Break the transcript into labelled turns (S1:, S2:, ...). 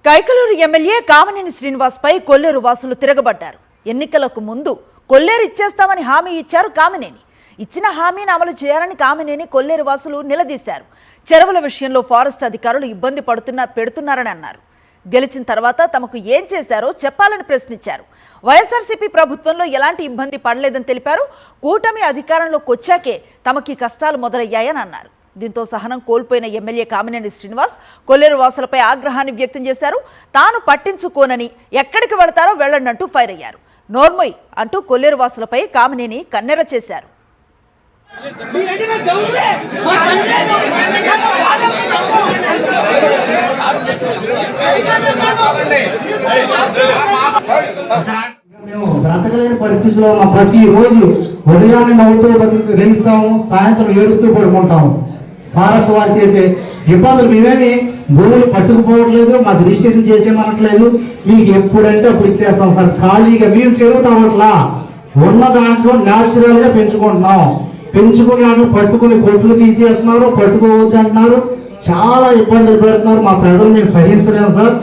S1: Kaikaluru MLA Kamineni శ్రీనివాస్పై కొల్లేరు వాసులు తిరగబడ్డారు. ఎన్నికలకు ముందు కొల్లేరు ఇచ్చేస్తామని హామీ ఇచ్చారు కామినేని. ఇచ్చిన హామీని అమలు చేయాలని కామినేని కొల్లేరు వాసులు నిలదీశారు. చెరువుల విషయంలో ఫారెస్ట్ అధికారులు ఇబ్బంది పెడుతున్నారని అన్నారు. గెలిచిన తర్వాత తమకు ఏం చేశారో చెప్పాలని ప్రశ్నించారు. వైఎస్ఆర్సీపీ ప్రభుత్వంలో ఎలాంటి ఇబ్బంది పడలేదని తెలిపారు. కూటమి అధికారంలోకి వచ్చాకే తమకి కష్టాలు మొదలయ్యాయని అన్నారు. దీంతో సహనం కోల్పోయిన ఎమ్మెల్యే కామినేని శ్రీనివాస్ కొల్లేరు వాసులపై ఆగ్రహాన్ని వ్యక్తం చేశారు. తాను పట్టించుకోనని ఎక్కడికి వెళతారో వెళ్లండంటూ ఫైర్ అయ్యారు. నోర్మోయ్ అంటూ కొల్లేరు వాసులపై కామినేని కన్నెర చేశారు.
S2: మేము బ్రతకలేని పరిస్థితిలో ఉన్న ప్రతి రోజు ఉదయాన్నే నవ్వుతూ గ్రహిస్తాము, సాయంత్రం ఏడుస్తూ పడుకుంటాము. ఫారెస్ట్ వారు చేసే ఇబ్బందులు మేమేమి భూములు పట్టుకుపోవట్లేదు, మాకు రిజిస్ట్రేషన్ చేసేమనట్లేదు. మీకు ఎప్పుడంటే అప్పుడు ఇచ్చేస్తాం సార్. ఖాళీగా మేము చెరువుతామట్లా ఉన్న దాంట్లో న్యాచురల్ గా పెంచుకుంటున్నాం. పెంచుకుని పట్టుకుని కొట్లు తీసేస్తున్నారు, పట్టుకోవచ్చు అంటున్నారు. చాలా ఇబ్బందులు పెడుతున్నారు. మా ప్రజలు మేము సహించలేము సార్.